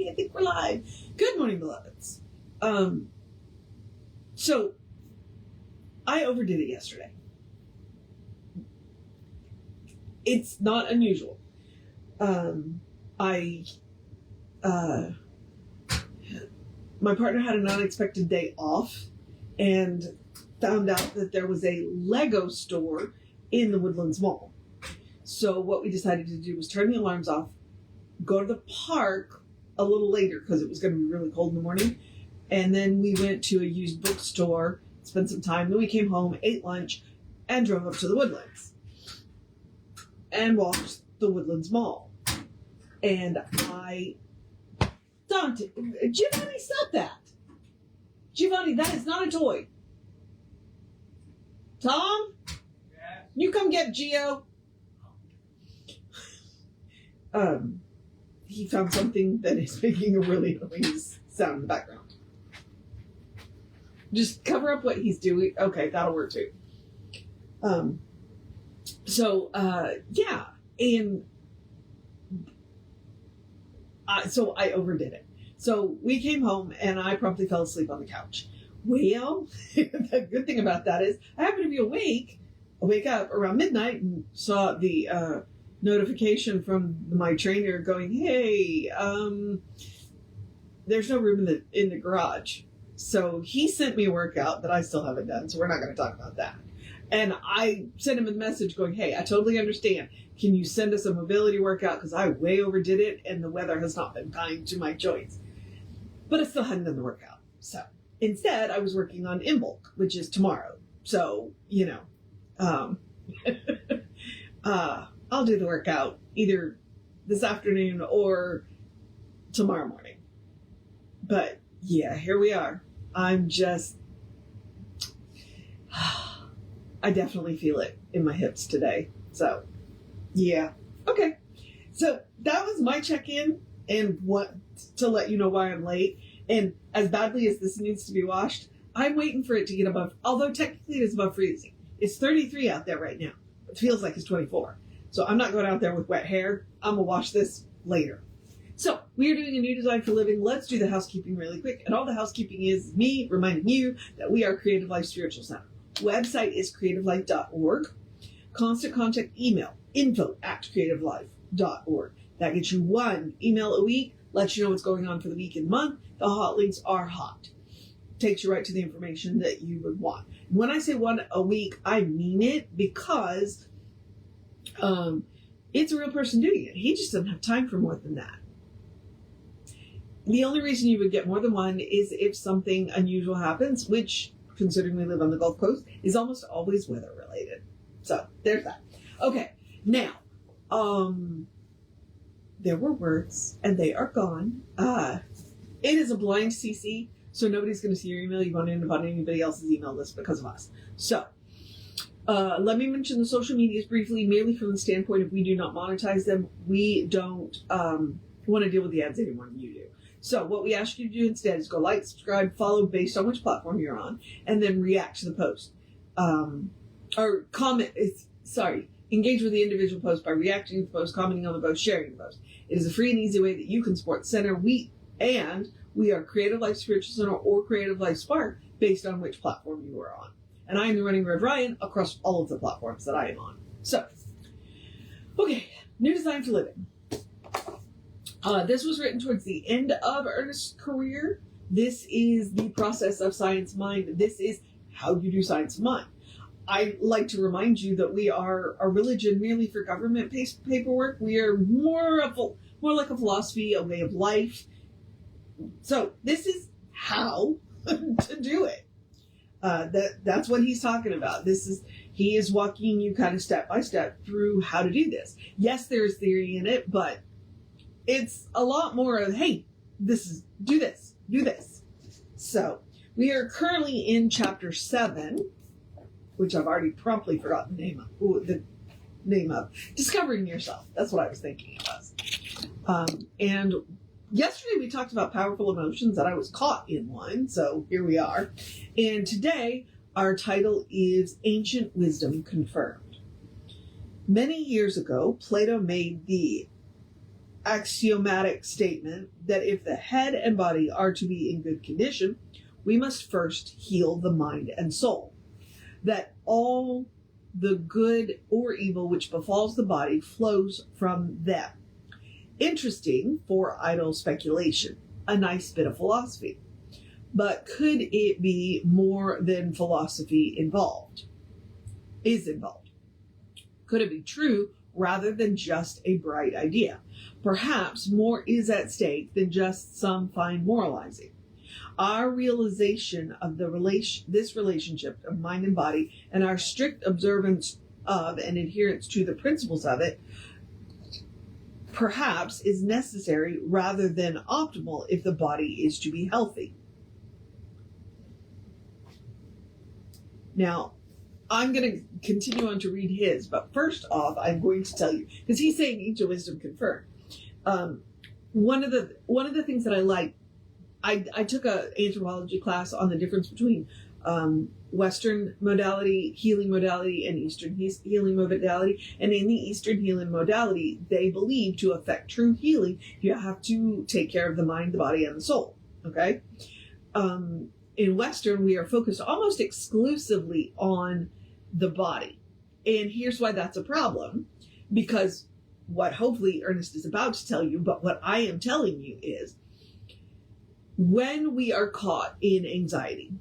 Yay, I think we're live. Good morning, beloveds. So I overdid it yesterday. It's not unusual. My partner had an unexpected day off and found out that there was a Lego store in the Woodlands Mall. So what we decided to do was turn the alarms off, go to the park a little later because it was going to be really cold in the morning. And then we went to a used bookstore, spent some time. Then we came home, ate lunch, and drove up to the Woodlands and walked the Woodlands Mall. And Dante, Giovanni, stop that. Giovanni, that is not a toy. Tom? Yeah. You come get Gio. He found something that is making a really noise sound in the background. Just cover up what he's doing. Okay, that'll work too. Yeah. And so I overdid it. So we came home and I promptly fell asleep on the couch. Well, the good thing about that is I happened to be wake up around midnight and saw the notification from my trainer going, hey, there's no room in the garage. So he sent me a workout that I still haven't done, so we're not going to talk about that. And I sent him a message going, hey, I totally understand. Can you send us a mobility workout? Because I way overdid it and the weather has not been kind to my joints. But I still hadn't done the workout. So instead, I was working on in bulk, which is tomorrow. So, I'll do the workout either this afternoon or tomorrow morning. But yeah, here we are. I'm just, I definitely feel it in my hips today. So yeah. Okay. So that was my check-in and what to let you know why I'm late. And as badly as this needs to be washed, I'm waiting for it to get above, although technically it is above freezing. It's 33 out there right now. It feels like it's 24. So I'm not going out there with wet hair. I'm going to wash this later. So we are doing a new design for living. Let's do the housekeeping really quick. And all the housekeeping is me reminding you that we are Creative Life Spiritual Center. Website is creativelife.org. Constant contact email, info@creativelife.org. That gets you one email a week, lets you know what's going on for the week and month. The hot links are hot. Takes you right to the information that you would want. When I say one a week, I mean it because it's a real person doing it. He just doesn't have time for more than that. The only reason you would get more than one is if something unusual happens, which, considering we live on the Gulf Coast, is almost always weather related. So there's that. Okay, now, there were words and they are gone. It is a blind CC, so nobody's going to see your email. You won't end up on anybody else's email list because of us. So let me mention the social medias briefly, merely from the standpoint of we do not monetize them. We don't want to deal with the ads any more than you do. So what we ask you to do instead is go like, subscribe, follow based on which platform you're on, and then react to the post. Or comment, engage with the individual post by reacting to the post, commenting on the post, sharing the post. It is a free and easy way that you can support Center. We are Creative Life Spiritual Center or Creative Life Spark based on which platform you are on. And I am the running Rev Ryan across all of the platforms that I am on. So, okay, new design for living. This was written towards the end of Ernest's career. This is the process of science mind. This is how you do science mind. I like to remind you that we are a religion merely for government paperwork. We are more like a philosophy, a way of life. So this is how to do it. That's what he's talking about. He is walking you kind of step by step through how to do this. Yes, there's theory in it, but it's a lot more of, hey, do this. So we are currently in chapter 7, which I've already promptly forgotten the name of. Discovering yourself. That's what I was thinking it was. And yesterday we talked about powerful emotions and I was caught in one. So here we are. And today our title is Ancient Wisdom Confirmed. Many years ago, Plato made the axiomatic statement that if the head and body are to be in good condition, we must first heal the mind and soul. That all the good or evil which befalls the body flows from them. Interesting for idle speculation, a nice bit of philosophy. But could it be more than philosophy is involved? Could it be true rather than just a bright idea? Perhaps more is at stake than just some fine moralizing. Our realization of this relationship of mind and body, and our strict observance of and adherence to the principles of it, perhaps is necessary rather than optimal if the body is to be healthy. Now, I'm going to continue on to read his, but first off, I'm going to tell you, because he's saying ancient wisdom confirmed. One of the things that I like, I took an anthropology class on the difference between Western modality, healing modality, and Eastern healing modality. And in the Eastern healing modality, they believe to affect true healing, you have to take care of the mind, the body, and the soul. Okay? In Western, we are focused almost exclusively on the body. And here's why that's a problem. Because what hopefully Ernest is about to tell you, but what I am telling you is, when we are caught in anxiety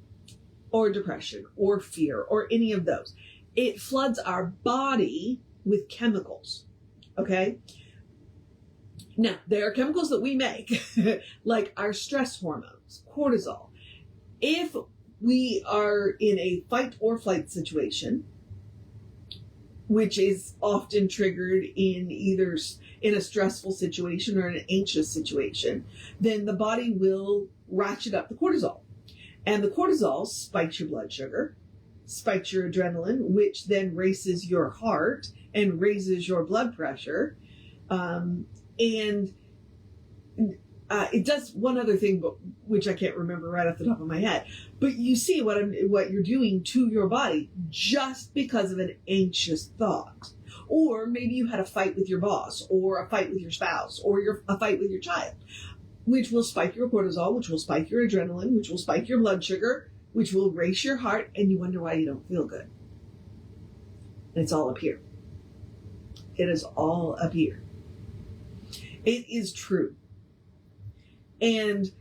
or depression or fear or any of those, it floods our body with chemicals. Okay? Now, there are chemicals that we make, like our stress hormones, cortisol. If we are in a fight or flight situation, which is often triggered in either in a stressful situation or an anxious situation, then the body will ratchet up the cortisol. And the cortisol spikes your blood sugar, spikes your adrenaline, which then races your heart and raises your blood pressure. It does one other thing, but which I can't remember right off the top of my head. But you see what you're doing to your body just because of an anxious thought. Or maybe you had a fight with your boss, or a fight with your spouse, or a fight with your child, which will spike your cortisol, which will spike your adrenaline, which will spike your blood sugar, which will race your heart, and you wonder why you don't feel good. And it's all up here. It is all up here. It is true. And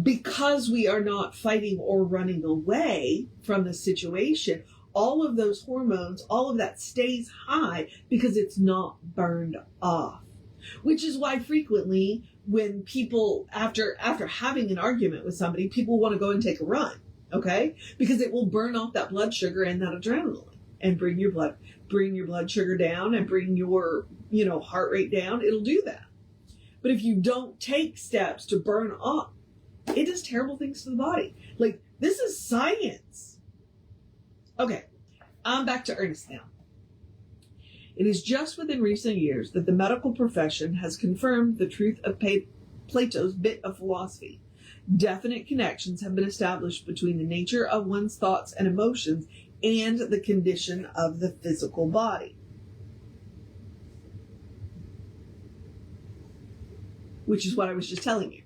because we are not fighting or running away from the situation, all of those hormones, all of that stays high because it's not burned off. Which is why frequently when people, after having an argument with somebody, people want to go and take a run, okay? Because it will burn off that blood sugar and that adrenaline and bring your blood sugar down and bring your, heart rate down. It'll do that. But if you don't take steps to burn off, it does terrible things to the body. Like, this is science. Okay, I'm back to Ernest now. It is just within recent years that the medical profession has confirmed the truth of Plato's bit of philosophy. Definite connections have been established between the nature of one's thoughts and emotions and the condition of the physical body. Which is what I was just telling you.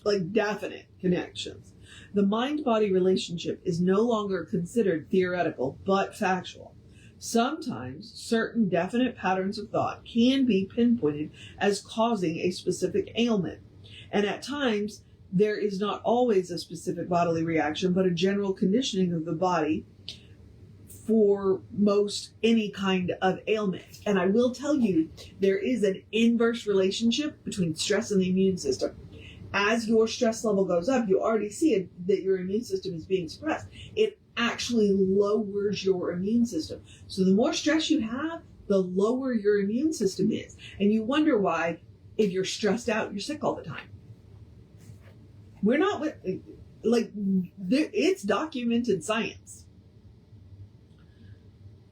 Like, definite connections. The mind-body relationship is no longer considered theoretical, but factual. Sometimes certain definite patterns of thought can be pinpointed as causing a specific ailment. And at times, there is not always a specific bodily reaction, but a general conditioning of the body for most any kind of ailment. And I will tell you, there is an inverse relationship between stress and the immune system. As your stress level goes up, you already see it, that your immune system is being suppressed. It actually lowers your immune system. So the more stress you have, the lower your immune system is. And you wonder why, if you're stressed out, you're sick all the time. We're not, it's documented science.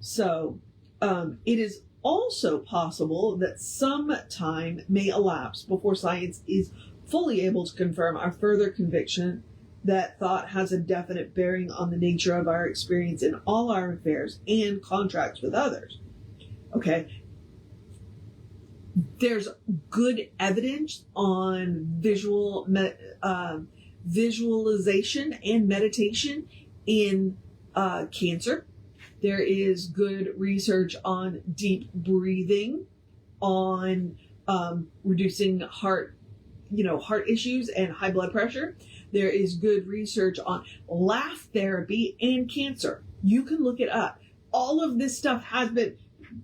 So, it is also possible that some time may elapse before science is fully able to confirm our further conviction that thought has a definite bearing on the nature of our experience in all our affairs and contracts with others. Okay? there's good evidence on visualization and meditation in cancer. There is good research on deep breathing, on reducing heart issues and high blood pressure. There is good research on laugh therapy and cancer. You can look it up. All of this stuff has been,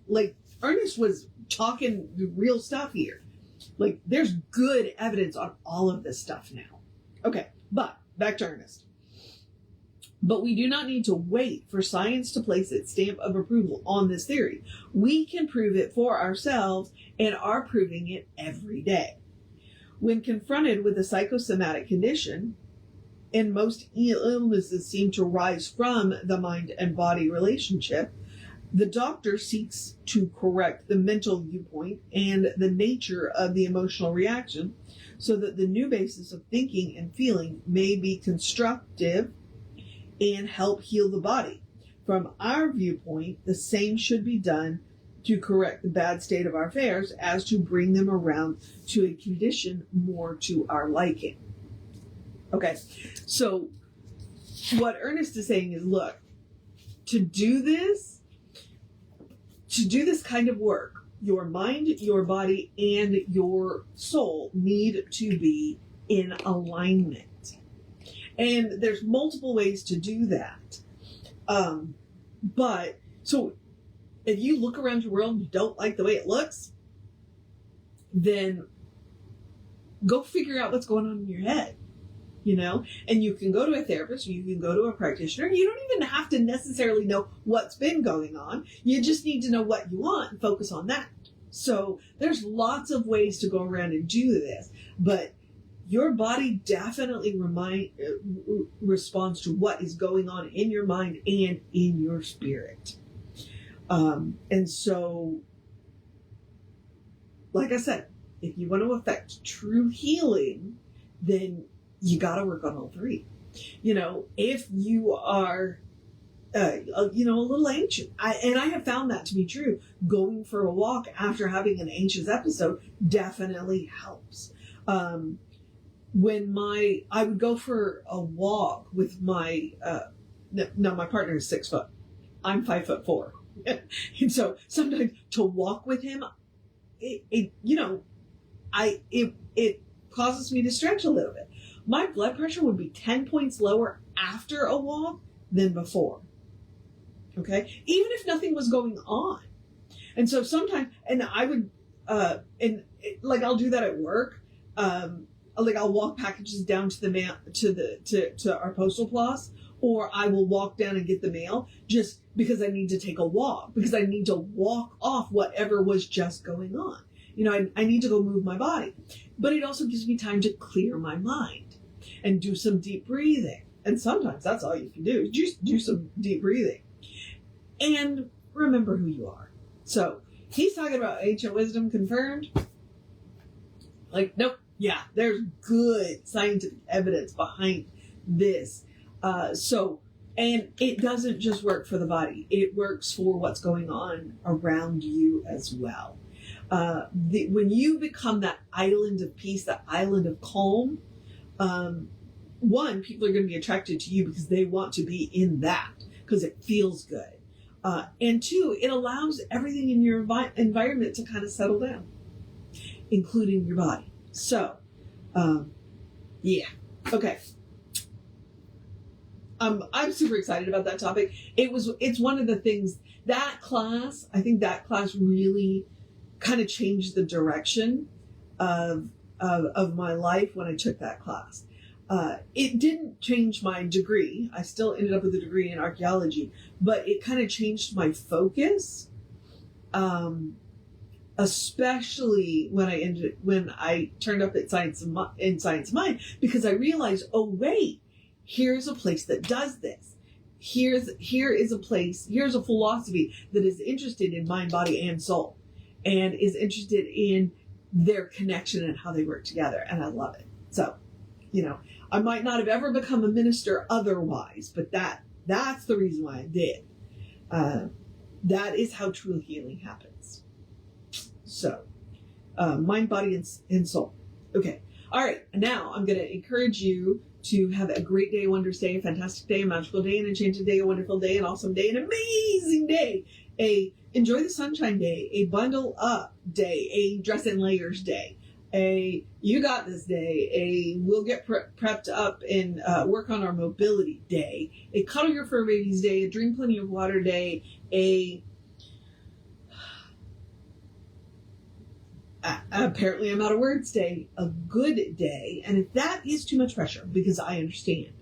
like, Ernest was talking real stuff here. Like, there's good evidence on all of this stuff now. Okay, but back to Ernest. But we do not need to wait for science to place its stamp of approval on this theory. We can prove it for ourselves and are proving it every day. When confronted with a psychosomatic condition, and most illnesses seem to rise from the mind and body relationship, the doctor seeks to correct the mental viewpoint and the nature of the emotional reaction so that the new basis of thinking and feeling may be constructive and help heal the body. From our viewpoint, the same should be done to correct the bad state of our affairs as to bring them around to a condition more to our liking. Okay, so what Ernest is saying is, look, to do this kind of work, your mind, your body, and your soul need to be in alignment. And there's multiple ways to do that. But, so if you look around your world and you don't like the way it looks, then go figure out what's going on in your head. And you can go to a therapist, or you can go to a practitioner. You don't even have to necessarily know what's been going on. You just need to know what you want and focus on that. So there's lots of ways to go around and do this, but your body definitely responds to what is going on in your mind and in your spirit. And so, like I said, if you want to affect true healing, then you got to work on all three. If you are, a little anxious, I have found that to be true. Going for a walk after having an anxious episode definitely helps. When I would go for a walk with my, my partner is 6 foot. I'm 5'4". And so sometimes to walk with him, it causes me to stretch a little bit. My blood pressure would be 10 points lower after a walk than before. Okay? Even if nothing was going on. And so sometimes, and I would, I'll do that at work. I'll walk packages down to the mail, to our postal plaza, or I will walk down and get the mail just because I need to take a walk, because I need to walk off whatever was just going on. I need to go move my body. But it also gives me time to clear my mind and do some deep breathing. And sometimes that's all you can do, just do some deep breathing. And remember who you are. So he's talking about ancient wisdom confirmed. Nope. Yeah, there's good scientific evidence behind this. And it doesn't just work for the body. It works for what's going on around you as well. When you become that island of peace, that island of calm, one, people are going to be attracted to you because they want to be in that, because it feels good. And two, it allows everything in your environment to kind of settle down, including your body. So, yeah. Okay. I'm super excited about that topic. It's one of the things, I think that class really kind of changed the direction of my life when I took that class. It didn't change my degree. I still ended up with a degree in archaeology, but it kind of changed my focus. Especially when I turned up at Science of Mind, because I realized, oh wait, here's a place that does this. Here's a philosophy that is interested in mind, body, and soul, and is interested in their connection and how they work together, and I love it. So, I might not have ever become a minister otherwise, but that's the reason why I did. That is how true healing happens. So, mind, body, and soul. Okay. All right. Now I'm going to encourage you to have a great day, a wondrous day, a fantastic day, a magical day, an enchanted day, a wonderful day, an awesome day, an amazing day, a enjoy the sunshine day, a bundle up day, a dress in layers day, a you got this day, a we'll get prepped up and work on our mobility day, a cuddle your fur babies day, a drink plenty of water day, apparently I'm out of words day, a good day. And if that is too much pressure, because I understand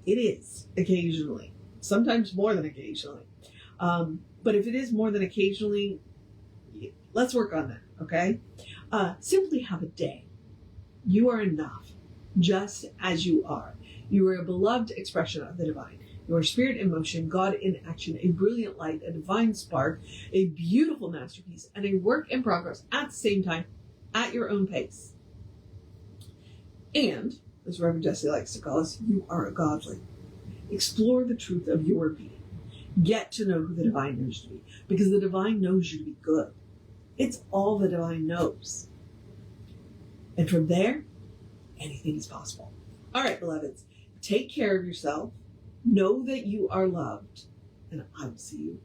it is occasionally, sometimes more than occasionally. But if it is more than occasionally, let's work on that. Okay. Simply have a day. You are enough just as you are. You are a beloved expression of the divine. You are spirit in motion, God in action, a brilliant light, a divine spark, a beautiful masterpiece, and a work in progress at the same time, at your own pace. And, as Reverend Jesse likes to call us, you are a godly. Explore the truth of your being. Get to know who the divine knows you to be, because the divine knows you to be good. It's all the divine knows. And from there, anything is possible. All right, beloveds, take care of yourself. Know that you are loved, and I will see you